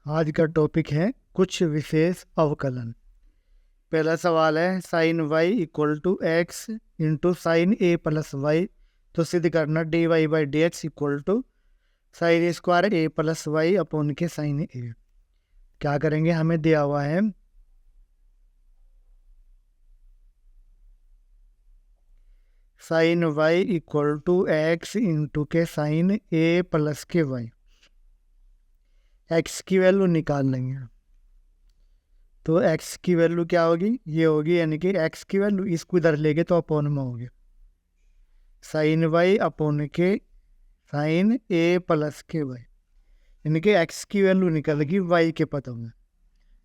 आज का टॉपिक है कुछ विशेष अवकलन। पहला सवाल है sine y equal to x into sine a plus y. तो सिद्ध करना d y by d x equal to sine a square A plus y upon के साइन ए। क्या करेंगे, हमें दिया हुआ है sine y equal to x into के साइन ए प्लस के वाई। एक्स की वैल्यू निकाल लेंगे। तो एक्स की वैल्यू क्या होगी, ये होगी, यानी कि एक्स की वैल्यू इसको इधर लेंगे तो अपॉन में होगी साइन वाई अपॉन के साइन ए प्लस के वाई, यानी कि एक्स की वैल्यू निकलेगी वाई के पदों में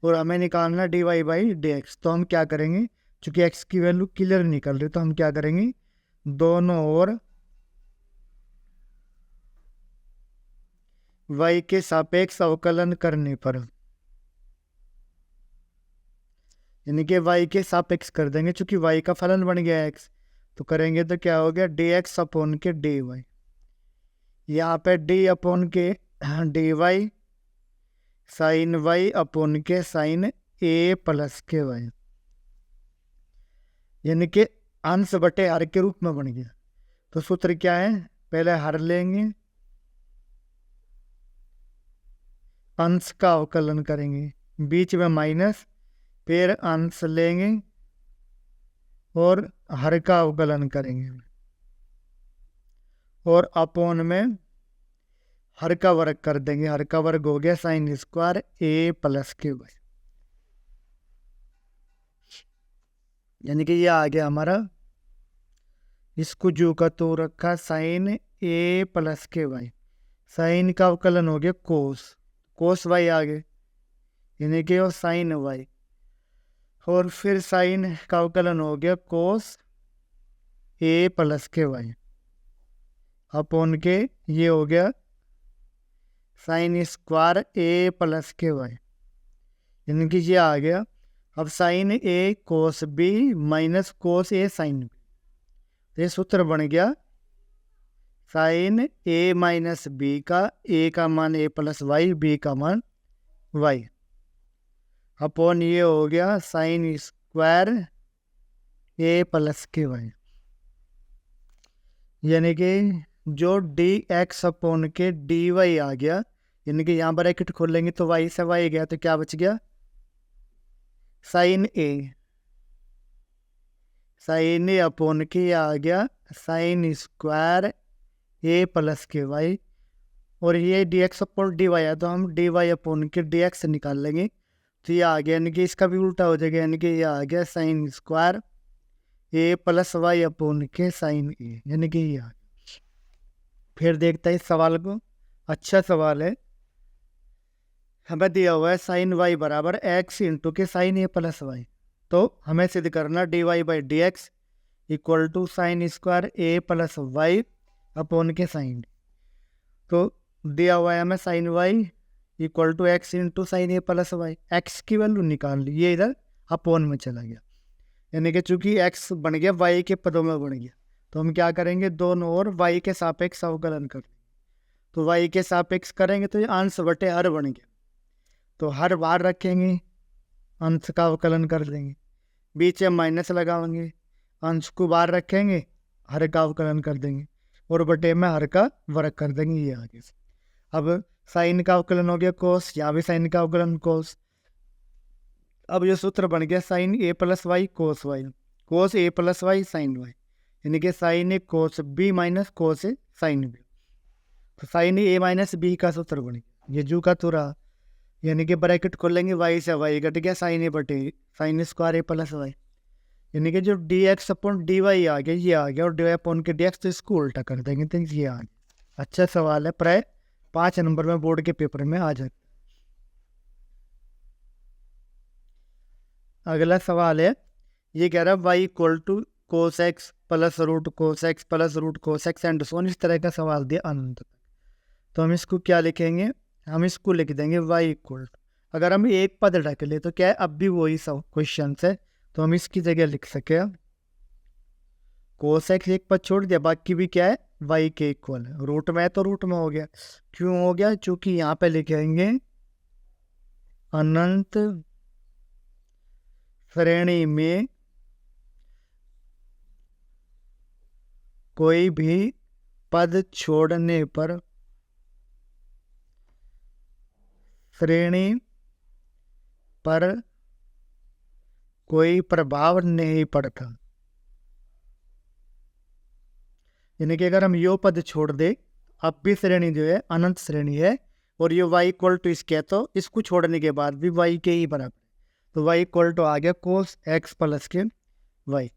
और हमें निकालना d y by d x. तो हम क्या करेंगे, चूंकि एक्स की वैल्यू क्लियर निकल रही तो हम क्या करेंगे, दोनों ओर वाई के सापेक्ष अवकलन करने पर, यानी कि वाई के सापेक्ष कर देंगे, चूंकि वाई का फलन बन गया एक्स। तो करेंगे तो क्या हो गया, डी एक्स अपॉन के डी वाई। यहाँ पे डी अपॉन के d y sine y upon के साइन ए प्लस के वाई, यानी कि अंश बटे हर के रूप में बन गया। तो सूत्र क्या है, पहले हर लेंगे, अंश का अवकलन करेंगे, बीच में माइनस, फिर अंश लेंगे और हर का अवकलन करेंगे और अपॉन में हर का वर्ग कर देंगे। हर का वर्ग हो गया साइन स्क्वायर ए प्लस के वाई, यानी कि ये आ गया हमारा, इसको जो का तो रखा साइन ए प्लस के वाई। साइन का अवकलन हो गया कोस, कोस वाई आ गए, यानी कि वो साइन वाई, और फिर साइन का अवकलन हो गया कोस ए प्लस के वाई अपॉन के ये हो गया साइन स्क्वायर ए प्लस के वाई, यानी कि ये आ गया। अब साइन ए कोस बी माइनस कोस ए साइन बी, तो ये सूत्र बन गया साइन ए माइनस बी का, ए का मान ए प्लस वाई, बी का मान वाई, अपॉन ये हो गया साइन स्क्वायर ए प्लस के वाई, यानी कि जो डी एक्स अपॉन के डी वाई आ गया, यानी कि यहाँ ब्रैकेट खोलेंगे तो वाई से वाई गया तो क्या बच गया, साइन ए अपॉन के आ गया साइन स्क्वायर ए प्लस के वाई, और ये d x upon d y है तो हम डी वाई अपॉन के डी एक्स निकाल लेंगे। तो ये आ गया, यानी कि इसका भी उल्टा हो जाएगा, यानी कि ये आ गया साइन स्क्वायर ए प्लस वाई अपॉन के साइन ए, यानी कि ये आ गया। फिर देखते हैं इस सवाल को, अच्छा सवाल है। हमें दिया हुआ है साइन वाई बराबर एक्स इंटू के साइन ए प्लस वाई। तो हमें सिद्ध करना d y by d x equal to sine square A plus y upon के साइन। तो दिया हुआ है हमें sine y equal to x into sine a plus y, x की वैल्यू निकाल ली, ये इधर अपॉन में चला गया, यानी कि चूंकि एक्स बन गया वाई के पदों में बन गया तो हम क्या करेंगे, दोनों ओर वाई के सापेक्ष अवकलन कर। तो वाई के सापेक्ष करेंगे तो ये अंश बटे हर बन गया, तो हर बार रखेंगे, अंश का अवकलन कर देंगे, बीच में माइनस लगाएंगे, अंश को बाहर रखेंगे, हर का अवकलन कर देंगे और बटे में हर का वर्ग कर देंगे, ये आगे। अब साइन का अवकलन हो गया कोस, यहाँ भी साइन का अवकलन कोस। अब ये सूत्र बन गया sine a plus Y cos y, cos A plus Y sine Y, यानी कि साइन ए कोस बी माइनस कोस ए साइन बी। तो साइन ए माइनस बी का सूत्र बन गया, ये जू का तो रहा, यानी कि ब्रैकेट खोलेंगे, वाई से वाई घट गया, साइन ए बटे साइन स्क्वायर ए प्लस वाई, यानी कि जो d x upon d y आ गया ये आ गया, और डी वाई अपॉन के डी एक्स तो इसको उल्टा कर देंगे तो ये आ गया। अच्छा सवाल है, प्राय 5 नंबर में बोर्ड के पेपर में आ जाता। अगला सवाल है, ये कह रहा है y equal to cos x plus root cos x plus root cos x and so on, इस तरह का सवाल दिया अनंत तक। तो हम इसको क्या लिखेंगे, हम इसको लिख देंगे वाई इक्वल टू, अगर हम एक पद ढक ले तो क्या है, अब भी वही सब क्वेश्चन है तो हम इसकी जगह लिख सके कोस एक्स, एक पद छोड़ दिया, बाकी भी क्या है वाई के इक्वल है, रूट में है तो रूट में हो गया। क्यों हो गया, चूंकि यहाँ पे लिखेंगे अनंत श्रेणी में कोई भी पद छोड़ने पर श्रेणी पर कोई प्रभाव नहीं पड़ता। यानी कि अगर हम यो पद छोड़ दे, अब भी श्रेणी जो है अनंत श्रेणी है और ये y इक्वल टू इसके है, तो इसको छोड़ने के बाद भी y के ही बराबर, तो y इक्वल टू आ गया कोस x प्लस के y।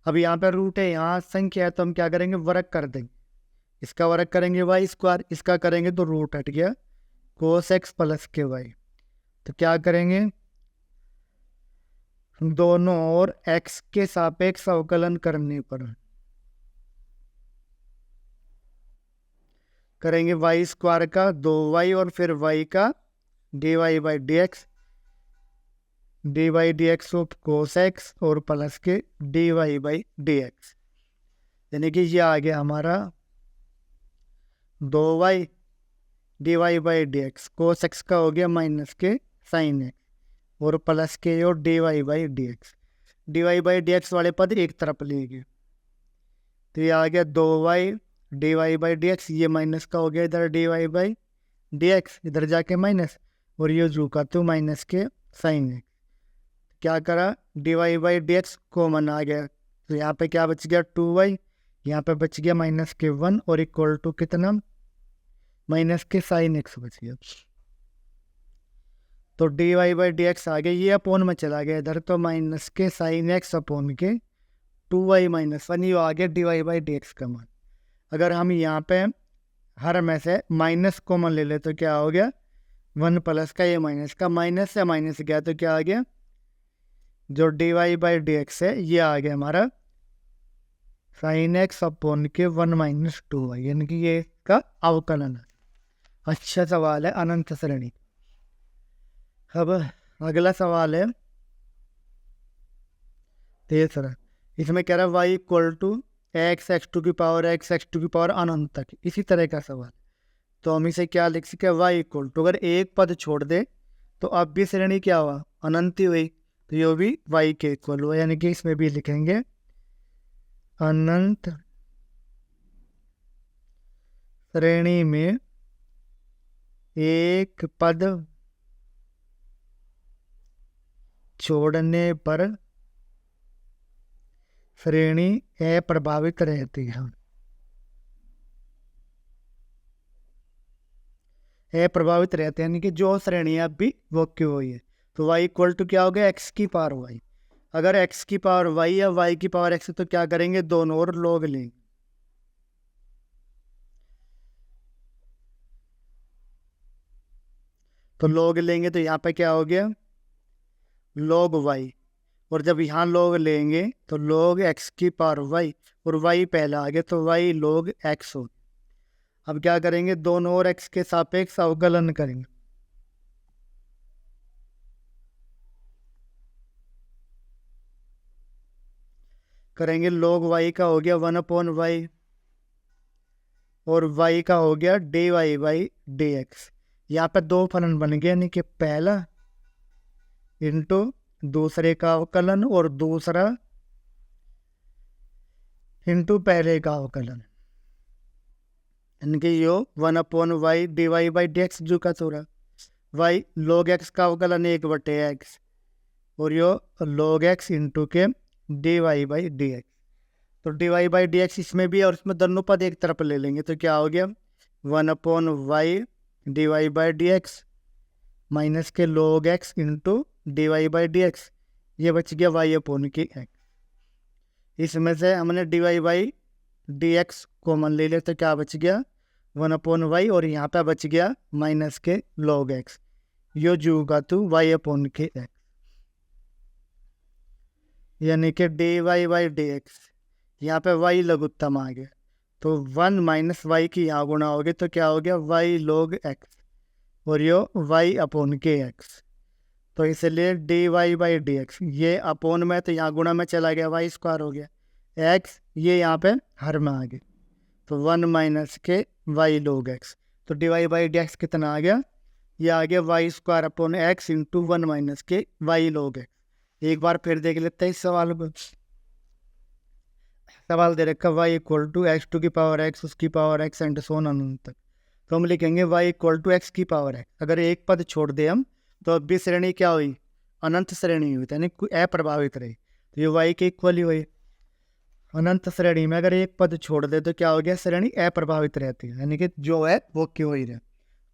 अब यहाँ पे रूट है, यहाँ संख्या है, तो हम क्या करेंगे, वर्ग कर देंगे। इसका वर्ग करेंगे y स्क्वायर, इसका करेंगे तो रूट हट गया कोस x प्लस के y। तो क्या करेंगे, दोनों और x के सापेक्ष अवकलन करने पर करेंगे y स्क्वायर का 2y और फिर y का dy by d x, D by d x of cos x और प्लस के dy बाई डी एक्स। यानी कि ये आ गया हमारा 2y dy by d x, cos x का हो गया माइनस के साइन एक्स और प्लस के और dy by d x. dy by d x वाले पद एक तरफ लेंगे, तो ये आ गया 2y dy by d x, ये माइनस का हो गया इधर dy बाई डी एक्स, इधर जाके माइनस, और ये जू का तो माइनस के साइन एक्स। क्या करा, dy by d x common आ गया, तो यहाँ पे क्या बच गया 2y, यहाँ पे बच गया माइनस के 1 और इक्वल टू कितना, माइनस के साइन एक्स बच गया। तो dy बाई डी एक्स आ गया, ये अपोन में चला गया इधर, तो माइनस के साइन एक्स अपोन के 2y माइनस 1, ये आ गया dy बाई डी एक्स का मान। अगर हम यहाँ पे हर में से माइनस कॉमन ले ले तो क्या हो गया, 1 प्लस का ये माइनस का, माइनस से माइनस गया तो क्या आ गया, जो dy बाई डी एक्स है ये आ गया हमारा साइन एक्स अपोन के 1 माइनस 2y, यानी कि ये इसका अवकलन है। अच्छा सवाल है अनंत श्रेणी। अब अगला सवाल है तीसरा, इसमें कह रहा है y equal to x x to की पावर एक्स एक्स टू की पावर अनंत तक, इसी तरह का सवाल। तो हम इसे क्या लिख सके, y इक्वल टू, अगर एक पद छोड़ दे तो अब भी श्रेणी क्या हुआ, अनंत ही हुई, तो ये भी y के इक्वल हुआ। यानी कि इसमें भी लिखेंगे अनंत श्रेणी में एक पद छोड़ने पर श्रेणी अप्रभावित रहती है। अप्रभावित रहते हैं, यानी कि जो श्रेणी है अब भी वो क्यों हुई है। तो y इक्वल टू क्या हो गया, x की पावर y। अगर x की पावर y या y की पावर x, तो क्या करेंगे, दोनों और लॉग लेंगे। तो लॉग लेंगे तो यहाँ पे क्या हो गया, लॉग y, और जब यहाँ लॉग लेंगे तो लॉग x की पावर y, और y पहला आ गया तो y log x हो। अब क्या करेंगे, दोनों और x के सापेक्ष अवकलन करेंगे। करेंगे log y का हो गया 1 अपॉन y और y का हो गया dy बाई डी एक्स। यहाँ पे दो फलन बन गए, यानी कि पहला इंटू दूसरे का अवकलन और दूसरा इंटू पहले का अवकलन, यानी कि यो 1 upon y dy by d x जो का थोड़ा y log x का अवकलन 1/x और यो log x इंटू के dy बाई डी एक्स। तो dy बाई डी एक्स इसमें भी और इसमें दोनों पद एक तरफ ले लेंगे, तो क्या हो गया 1 upon y dy by d x minus के log x into dy by d x, ये बच गया y अपॉन के x। इसमें से हमने dy by d x common ले लिया, तो क्या बच गया 1 अपॉन y और यहाँ पे बच गया माइनस के log x, यो जू का तो y अपॉन के x, यानी कि dy बाई डी एक्स, यहाँ पे y लघुत्तम आ गया, तो 1 माइनस वाई की यहाँ गुणा हो गया, तो क्या हो गया y log x और यो y अपॉन के x। तो इसलिए dy बाई डी एक्स, ये अपोन में तो यहाँ गुणा में चला गया, y स्क्वायर हो गया, x ये यहाँ पे हर में आ गया, तो 1 माइनस के y log x। तो dy बाई डी एक्स कितना आ गया ये आ गया y square upon x into 1 minus के वाई लॉग एक्स। एक बार फिर देख लेते हैं इस सवाल को। सवाल दे रखा y equal to x to की पावर एक्स, उसकी power x and so on अनंत तक। तो हम लिखेंगे वाई इक्वल टू एक्स की पावर एक्स। अगर एक पद छोड़ दे हम तो अब भी श्रेणी क्या हुई, अनंत श्रेणी हुई, यानी अप्रभावित रही। तो ये वाई के इक्वल ही हुई। अनंत श्रेणी में अगर एक पद छोड़ दे तो क्या हो गया, श्रेणी अप्रभावित रहती है, यानी कि जो है वो क्यों ही रहे।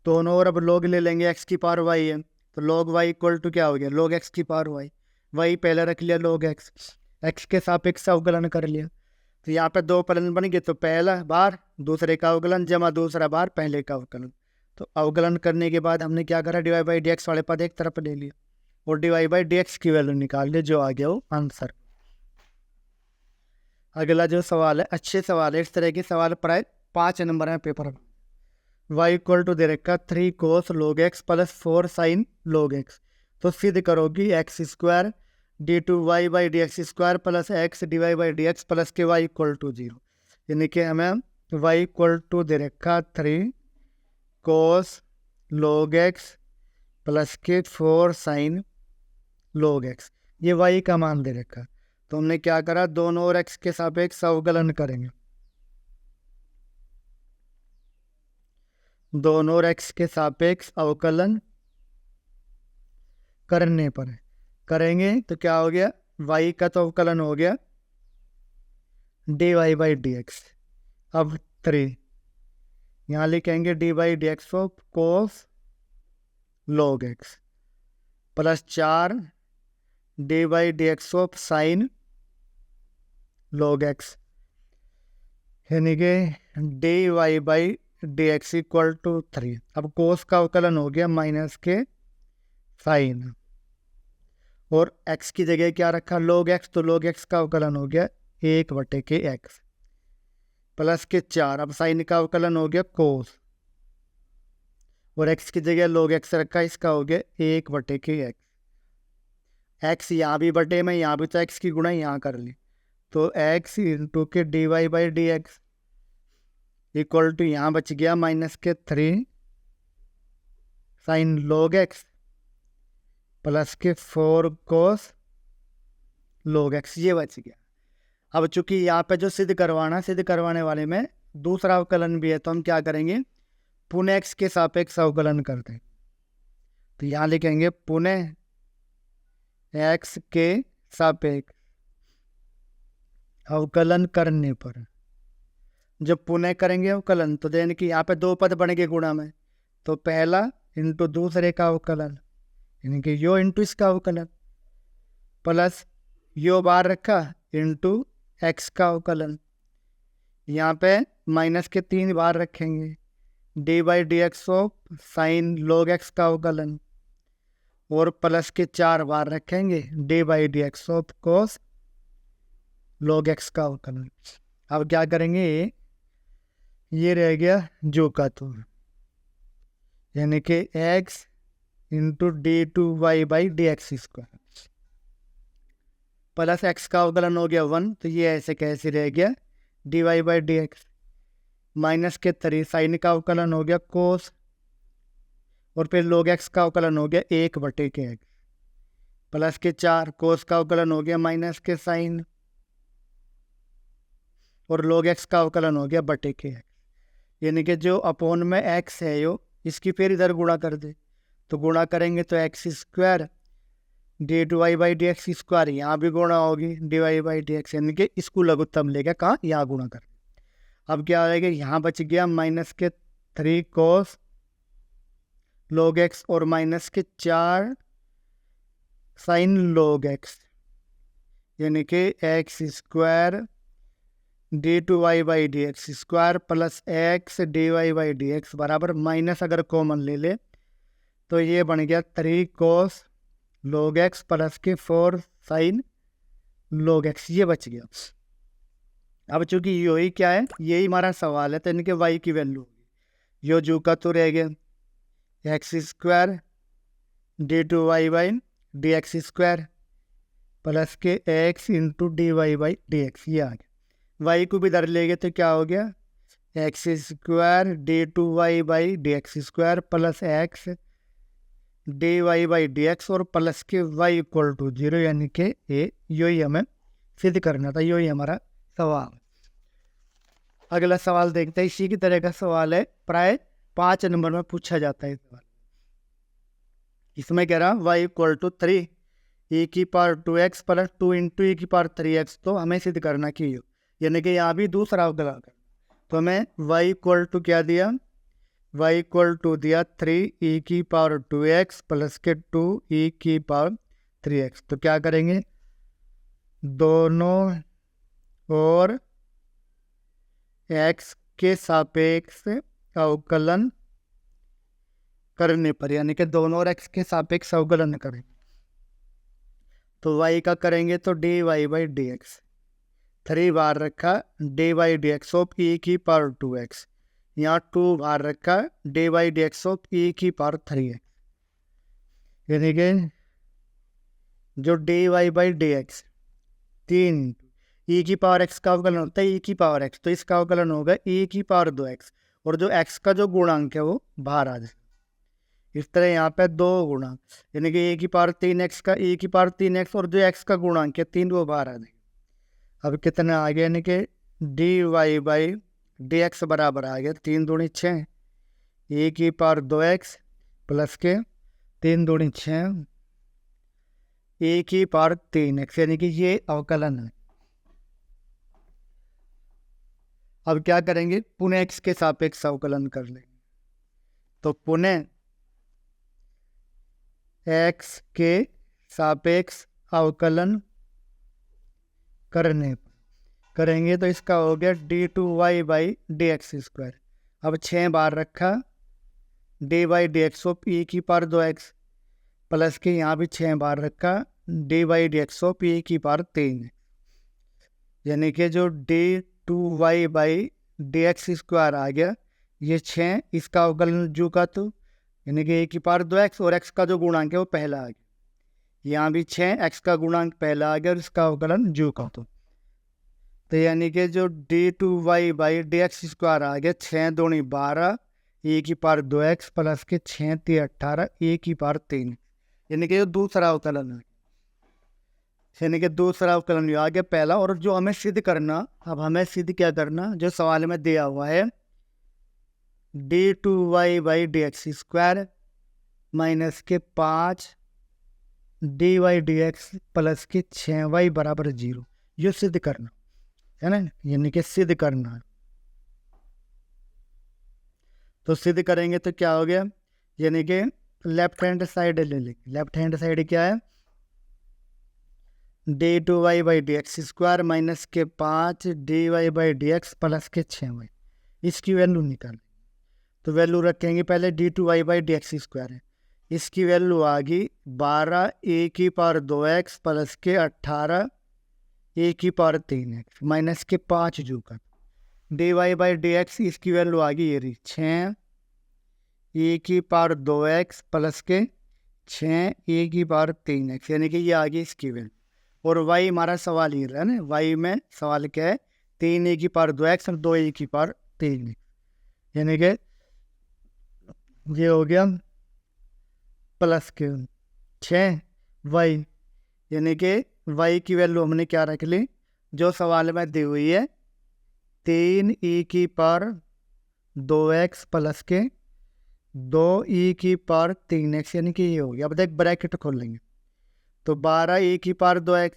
दोनों और अब लोग ले लेंगे, एक्स की पावर वाई है तो लॉग वाई इक्वल टू क्या हो गया, लॉग एक्स की पावर वाई। वाई पहले रख लिया लॉग एक्स, एक्स के सापेक्ष अवकलन कर लिया। तो यहाँ पे दो फलन बन गए, तो पहला बार दूसरे का अवकलन जमा दूसरा बार पहले का अवकलन। तो अवकलन करने के बाद हमने क्या करा, d y by d x वाले पद एक तरफ ले लिया और d y by d x की वैल्यू निकाल लिया, जो आ गया वो आंसर। अगला जो सवाल है, अच्छे सवाल है, इस तरह के सवाल प्राय 5 नंबर है पेपर में। वाई इक्वल टू दे रखा 3 cos log x plus 4 sine log x. तो सिद्ध करोगी x square d two y by d x square plus x d y by d x plus के वाई इक्वल टू 0। यानी कि हमें वाई इक्वल टू दे रखा 3 कोस लॉग एक्स प्लस के 4 साइन लॉग एक्स, ये वाई का मान दे रखा। तो हमने क्या करा, दोनों और एक्स के सापेक्ष अवकलन करेंगे। दोनों और एक्स के सापेक्ष अवकलन करने पर करेंगे तो क्या हो गया, वाई का तो अवकलन हो गया d y by d x. अब 3 यहाँ लिखेंगे d by d x of cos log x plus 4 d by d x of sine log x, यानी कि d y by d x equal to 3। अब कोस का अवकलन हो गया माइनस के साइन, और एक्स की जगह क्या रखा, लॉग एक्स। तो लॉग एक्स का अवकलन हो गया 1/x प्लस के 4। अब साइन का अवकलन हो गया कोस, और एक्स की जगह लॉग एक्स रखा, इसका हो गया 1/x। एक्स यहाँ भी बटे में, यहाँ भी तो एक्स की गुणा यहाँ कर ली, तो एक्स इंटू के d y by d x equal to यहाँ बच गया माइनस के 3 साइन लॉग एक्स प्लस के 4 कोस लॉग एक्स, ये बच गया। अब चूंकि यहाँ पे जो सिद्ध करवाने वाले में दूसरा अवकलन भी है, तो हम क्या करेंगे, पुनः एक्स के सापेक्ष अवकलन करते हैं। तो यहाँ लिखेंगे पुनः एक्स के सापेक्ष अवकलन करने पर। जब पुनः करेंगे अवकलन तो यानी कि यहाँ पे दो पद बनेंगे गुणा में, तो पहला इंटू दूसरे का अवकलन, यानी कि यो इंटू इसका अवकलन, प्लस यो बार रखा इंटू एक्स का अवकलन। यहाँ पे माइनस के 3 बार रखेंगे, D by d x of sine log x का अवकलन, और प्लस के 4 बार रखेंगे D by d x of cos log x का अवकलन। अब क्या करेंगे, ये रह गया जो का तो, यानी कि x into d two y by d x square plus x का अवकलन हो गया 1, तो ये ऐसे कैसे रह गया d y by d x, minus के 3 साइन का अवकलन हो गया कोस, और फिर लॉग एक्स का अवकलन हो गया 1/x प्लस के 4 कोस का अवकलन हो गया माइनस के साइन, और लॉग एक्स का अवकलन हो गया बटे के एक्स। यानी कि जो अपोन में एक्स है यो, इसकी फिर इधर गुणा कर दे, तो गुणा करेंगे तो x square d two y by d x square, यहाँ भी गुणा होगी d y by d x, यानी कि इसको लघुत्तम लेगा कहाँ, यहाँ गुणा कर। अब क्या आएगा, यहाँ बच गया माइनस के 3 कोस लॉग एक्स और माइनस के 4 साइन लॉग एक्स, यानी कि x square d two y by d x square plus x d y by d x बराबर माइनस अगर कॉमन ले ले तो ये बन गया 3 कोस लॉग एक्स प्लस के 4 साइन लॉग एक्स, ये बच गया। अब चूंकि यो ही क्या है, यही हमारा सवाल है, तो इनके वाई की वैल्यू होगी, यो जो का तो रह गया x square d two y by d x square plus k x into d y by d x, ये आ गया। वाई को भी इधर ले गए तो क्या हो गया, x square d two y by d x square plus x d y by d x और प्लस के वाई इक्वल टू 0, यानी कि ये यही हमें सिद्ध करना था, यही हमारा सवाल। अगला सवाल देखते हैं, इसी की तरह का सवाल है, प्राय 5 नंबर में पूछा जाता है सवाल। इसमें कह रहा y इक्वल टू 3 e की पावर 2x प्लस 2 इंटू ई की पावर 3x, तो हमें सिद्ध करना कि यानी कि यहाँ भी दूसरा अवकलन करना। तो हमें y इक्वल टू क्या दिया, y इक्वल टू दिया 3 e की पावर 2x प्लस के 2 e की पावर 3x। तो क्या करेंगे, दोनों और x के सापेक्ष अवकलन करने पर, यानी कि दोनों और x के सापेक्ष अवकलन करेंगे। तो y का करेंगे तो d y by d x, 3 बार रखा d y d x of e की पावर 2x, यहाँ 2 बार रखा d y d x of e की पावर 3x, यानी कि जो d y by d x 3 e की पावर x का अवकलन होता है ई की पावर x, तो इसका अवकलन होगा ई की पावर 2x, और जो x का जो गुणांक है वो बाहर आ जाए। इस तरह यहाँ पे 2 गुणांक, यानी कि ए की पावर 3x का ई की पावर 3x, और जो x का गुणांक है 3 वो बाहर आ जाएगा। अब कितना आ गया, यानी कि d y by d x बराबर आ गया 3 दूनी 6 ए की पावर 2x प्लस के 3 दूनी 6 ए की पावर 3x, यानी कि ये अवकलन है। अब क्या करेंगे, पुनः x के सापेक्ष अवकलन कर लेंगे। तो पुनः x के सापेक्ष अवकलन करेंगे तो इसका हो गया d two y by d x square. अब 6 बार रखा d y d x of e की पावर 2x प्लस के यहाँ भी 6 बार रखा d y d x of e की पावर 3, यानी कि जो d two y by d x square आ गया, ये 6 इसका अवकलन जू का तो, यानी कि ए की पावर 2x और x का जो गुणांक है वो पहला आ गया, यहाँ भी 6 x का गुणांक पहला आ गया और इसका अवकलन जू का तो यानी कि जो d two y by d x square आ गया 6 दूनी 12 ए की पावर 2x प्लस के 6 3 18 ए की पावर 3, यानी कि जो दूसरा अवकलन है, यानी कि दूसरा अवकलन आ गया पहला। और जो हमें सिद्ध करना, अब हमें सिद्ध क्या करना, जो सवाल में दिया हुआ है d two y by d x square minus के 5 d y d x plus के 6y बराबर 0, ये सिद्ध करना है ना, यानी कि सिद्ध करना है। तो सिद्ध करेंगे तो क्या हो गया, यानी कि लेफ्ट हैंड साइड ले लेंगे। लेफ्ट हैंड साइड क्या है, d two y by d x square minus के 5 d y by d x plus के 6y, इसकी वैल्यू निकाल। तो वैल्यू रखेंगे पहले d two y by d x square है, इसकी वैल्यू आ गई 12 ए की पावर 2x प्लस के 18 ए की पावर 3x माइनस के 5 जू का d y by d x, इसकी वैल्यू आ गई ये रही 6 ए की पावर 2x प्लस के 6 ए की पावर 3x, यानी कि ये आ गई इसकी वैल्यू। और y हमारा सवाल ये रहा है ना, y में सवाल क्या है 3 ए की पावर 2x और 2 ए की पावर 3x, यानी कि ये हो गया प्लस के 6y, यानी कि y की वैल्यू हमने क्या रख ली, जो सवाल में दी हुई है 3 e की पावर 2x प्लस के 2 e की पावर 3x, यानी कि ये हो गया। अब देख ब्रैकेट खोल लेंगे तो 12 e की पावर 2x